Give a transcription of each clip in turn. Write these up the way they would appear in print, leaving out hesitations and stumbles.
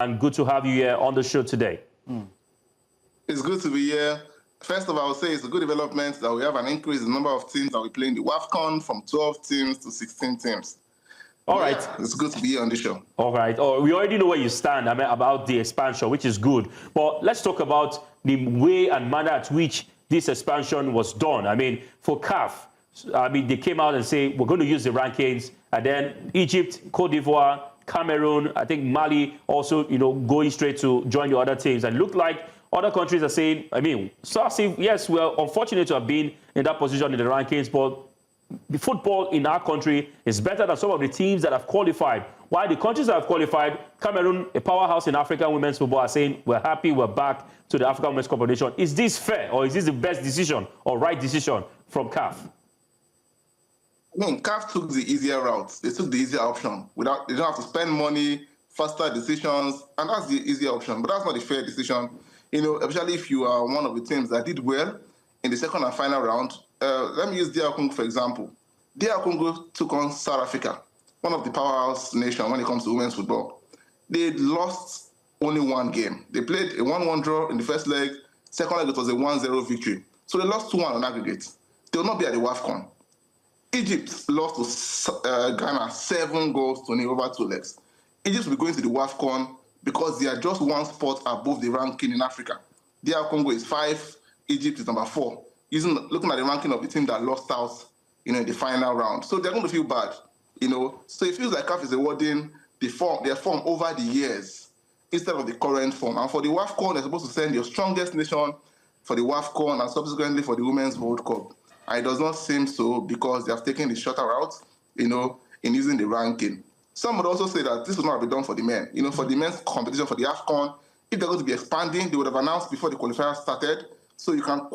And good to have you here on the show today. It's good to be here. First of all, I would say it's a good development that we have an increase in the number of teams that we play in the WAFCON from 12 teams to 16 teams. All right. Yeah, it's good to be here on the show. All right. Oh, we already know where you stand about the expansion, which is good. But let's talk about the way and manner at which this expansion was done. I mean, for CAF, they came out and say, we're going to use the rankings. And then Egypt, Côte d'Ivoire, Cameroon, I think Mali also, going straight to join the other teams. And it looked like other countries are saying, yes, we're unfortunate to have been in that position in the rankings, but the football in our country is better than some of the teams that have qualified. While the countries that have qualified, Cameroon, a powerhouse in African women's football, are saying, we're happy, we're back to the African Women's Confederation. Is this fair, or is this the best decision or right decision from CAF? CAF took the easier route. They took the easier option. They don't have to spend money, faster decisions, and that's the easier option. But that's not the fair decision. Especially if you are one of the teams that did well in the second and final round. Let me use DR Congo, for example. DR Congo took on South Africa, one of the powerhouse nations when it comes to women's football. They lost only one game. They played a 1-1 draw in the first leg. Second leg, it was a 1-0 victory. So they lost 2-1 on aggregate. They will not be at the WAFCON. Egypt lost to Ghana 7 goals to nil over 2 legs. Egypt will be going to the WAFCON because they are just one spot above the ranking in Africa. DR Congo is 5, Egypt is number 4. Looking at the ranking of the team that lost out, in the final round. So they're going to feel bad, So it feels like CAF is awarding their form over the years instead of the current form. And for the WAFCON, they're supposed to send your strongest nation for the WAFCON and subsequently for the Women's World Cup. And it does not seem so because they have taken the shorter route, in using the ranking. Some would also say that this will not be done for the men. For the men's competition, for the AFCON, if they're going to be expanding, they would have announced before the qualifier started, so teams can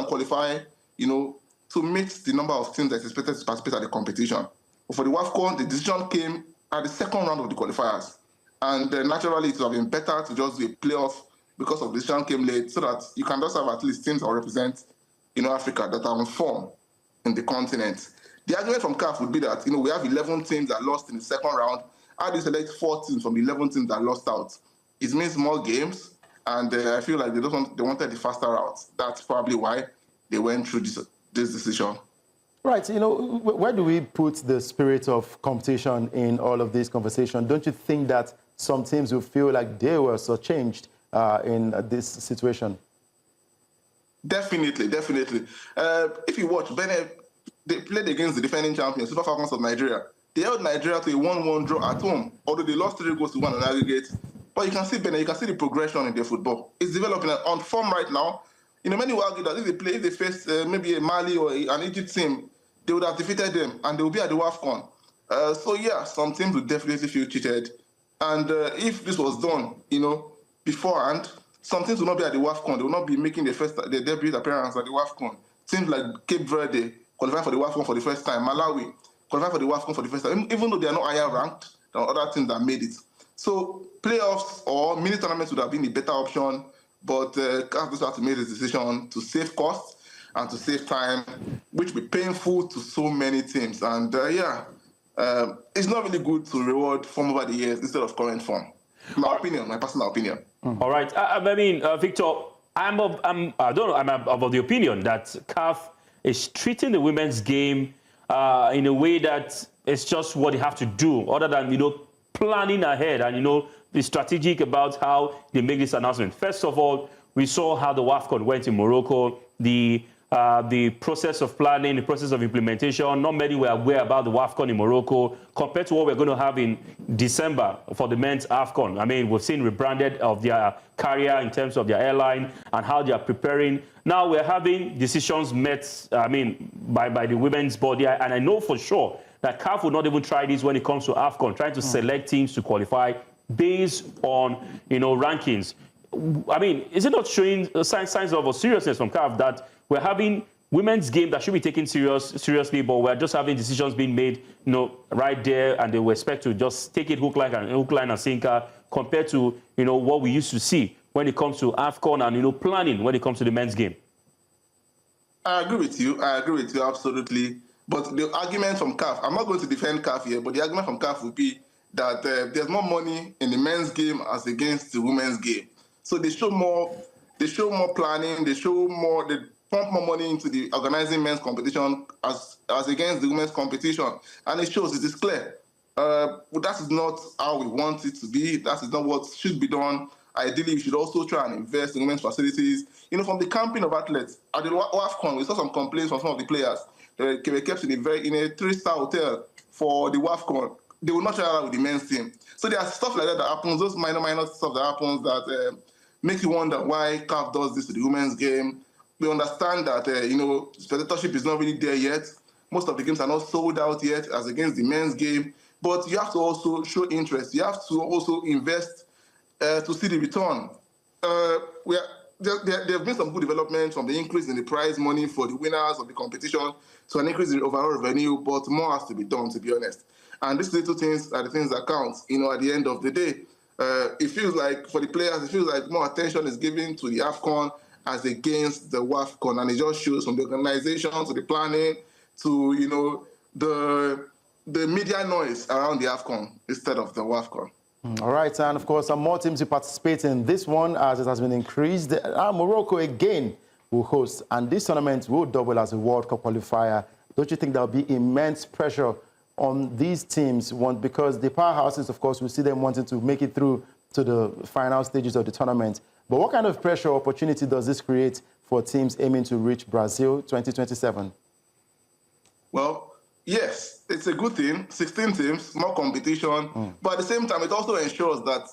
qualify, to meet the number of teams that is expected to participate at the competition. But for the WAFCON, the decision came at the second round of the qualifiers, and naturally it would have been better to just do a playoff because of the decision came late, so that you can just have at least teams that represent, Africa that are on form in the continent. The argument from CAF would be that, we have 11 teams that lost in the second round. How do you select 4 teams from the 11 teams that lost out? It means more games, and I feel like they wanted the faster route. That's probably why they went through this decision. Right. Where do we put the spirit of competition in all of this conversation? Don't you think that some teams will feel like they were so changed in this situation? Definitely. If you watch, Benin, they played against the defending champions, Super Falcons of Nigeria. They held Nigeria to a 1-1 draw at home, although they lost 3 goals to 1 on aggregate. But you can see Benin, you can see the progression in their football. It's developing on form right now. Many will argue that if they face maybe a Mali or an Egypt team, they would have defeated them and they will be at the WAFCON. So yeah, some teams would definitely feel cheated. And if this was done, beforehand, some teams will not be at the WAFCON. They will not be making their debut appearance at the WAFCON. Teams like Cape Verde qualifying for the WAFCON for the first time, Malawi qualifying for the WAFCON for the first time, even though they are not higher ranked than other teams that made it. So playoffs or mini tournaments would have been the better option, but CAF just had to make this decision to save costs and to save time, which will be painful to so many teams. And it's not really good to reward form over the years instead of current form. My personal opinion. All right. Victor, I'm of the opinion that CAF is treating the women's game in a way that it's just what they have to do, other than, planning ahead and, be strategic about how they make this announcement. First of all, we saw how the WAFCON went in Morocco, the process of planning, the process of implementation. Not many were aware about the WAFCON in Morocco compared to what we're going to have in December for the men's AFCON. We've seen rebranded of their carrier in terms of their airline and how they are preparing. Now we're having decisions met, by the women's body. And I know for sure that CAF will not even try this when it comes to AFCON, trying to select teams to qualify based on, rankings. Is it not showing signs of a seriousness from CAF that we're having women's game that should be taken seriously, but we're just having decisions being made, right there, and they will expect to just take it hook, line, and sinker, compared to, what we used to see when it comes to AFCON and, planning when it comes to the men's game? I agree with you, absolutely. But the argument from CAF, I'm not going to defend CAF here, but the argument from CAF would be that there's more money in the men's game as against the women's game. So they show more planning, they pump more money into the organizing men's competition as against the women's competition. And it shows, it is clear. That is not how we want it to be. That is not what should be done. Ideally, we should also try and invest in women's facilities. From the camping of athletes, at the WAFCON, we saw some complaints from some of the players. They were kept in a 3-star hotel for the WAFCON. They will not share that with the men's team. So there are stuff like that happens, those minor stuff that happens that make you wonder why CAF does this to the women's game. We understand that, spectatorship is not really there yet. Most of the games are not sold out yet as against the men's game. But you have to also show interest. You have to also invest to see the return. There have been some good developments from the increase in the prize money for the winners of the competition to an increase in the overall revenue, but more has to be done, to be honest. And these little things are the things that count, at the end of the day. It feels like, for the players, it feels like more attention is given to the AFCON as against the WAFCON. And it just shows from the organization to the planning to, the media noise around the AFCON instead of the WAFCON. All right, and of course, some more teams will participate in this one as it has been increased. Morocco again will host, and this tournament will double as a World Cup qualifier. Don't you think there will be immense pressure on these teams? Because the powerhouses, of course, we see them wanting to make it through to the final stages of the tournament. But what kind of pressure opportunity does this create for teams aiming to reach Brazil 2027? Well, yes, it's a good thing. 16 teams, more competition. But at the same time, it also ensures that,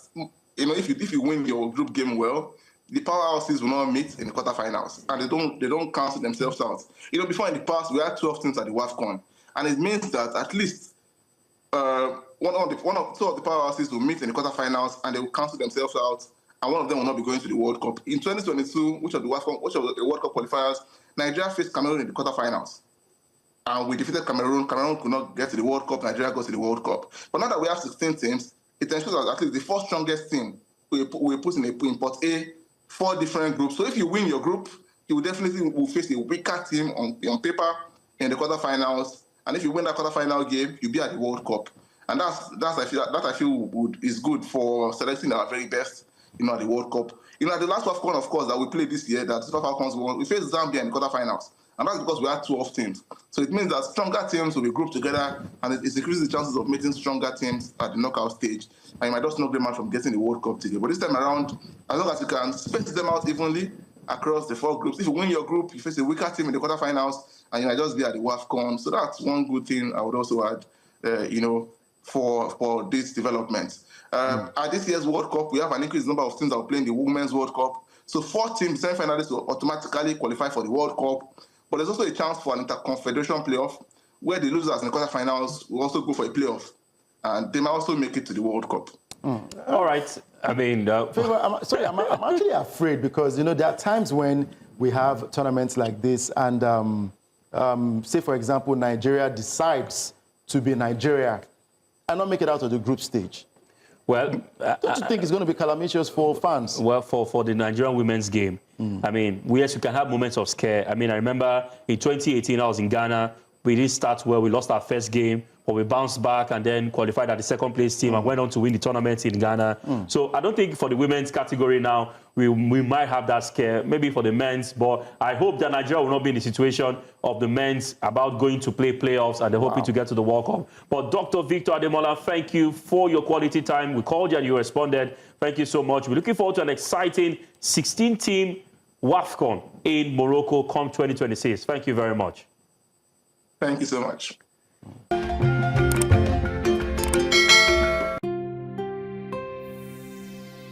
if you win your group game well, the powerhouses will not meet in the quarterfinals, and they don't cancel themselves out. Before in the past, we had 12 teams at the WAFCON, and it means that at least two of the powerhouses will meet in the quarterfinals, and they will cancel themselves out, and one of them will not be going to the World Cup. In 2022, which of the World Cup qualifiers, Nigeria faced Cameroon in the quarterfinals. And we defeated Cameroon. Cameroon could not get to the World Cup. Nigeria goes to the World Cup. But now that we have 16 teams, it ensures that at least the fourth strongest team we put in Pot A, 4 different groups. So if you win your group, you will definitely face a weaker team on paper in the quarterfinals. And if you win that quarterfinal game, you'll be at the World Cup. And I feel is good for selecting our very best, at the World Cup. At the last WAFCON, of course, that we played this year, that Super Falcons won, we faced Zambia in the quarterfinals. And that's because we had 12 teams. So it means that stronger teams will be grouped together, and it increases the chances of meeting stronger teams at the knockout stage. And you might just knock them out from getting the World Cup ticket. But this time around, as long as you can space them out evenly across the 4 groups, if you win your group, you face a weaker team in the quarterfinals, and you might just be at the WAFCON. So that's one good thing I would also add, for this development. At this year's World Cup, we have an increased number of teams that will play in the Women's World Cup. So 4 teams, semi-finalists, will automatically qualify for the World Cup. But there's also a chance for an inter-confederation playoff, where the losers in the quarterfinals will also go for a playoff. And they might also make it to the World Cup. All right. I mean... I'm actually afraid because, there are times when we have tournaments like this and, say, for example, Nigeria decides to be Nigeria and not make it out of the group stage. Well, don't you think it's going to be calamitous for fans? Well, for the Nigerian women's game, I mean, yes, you can have moments of scare. I mean, I remember in 2018, I was in Ghana. We didn't start well. We lost our first game, but we bounced back and then qualified at the second place team and went on to win the tournament in Ghana. So I don't think for the women's category now, we might have that scare, maybe for the men's, but I hope that Nigeria will not be in the situation of the men's about going to play playoffs and they're hoping to get to the World Cup. But Dr. Victor Ademola, thank you for your quality time. We called you and you responded. Thank you so much. We're looking forward to an exciting 16-team WAFCON in Morocco come 2026. Thank you very much. Thank you so much.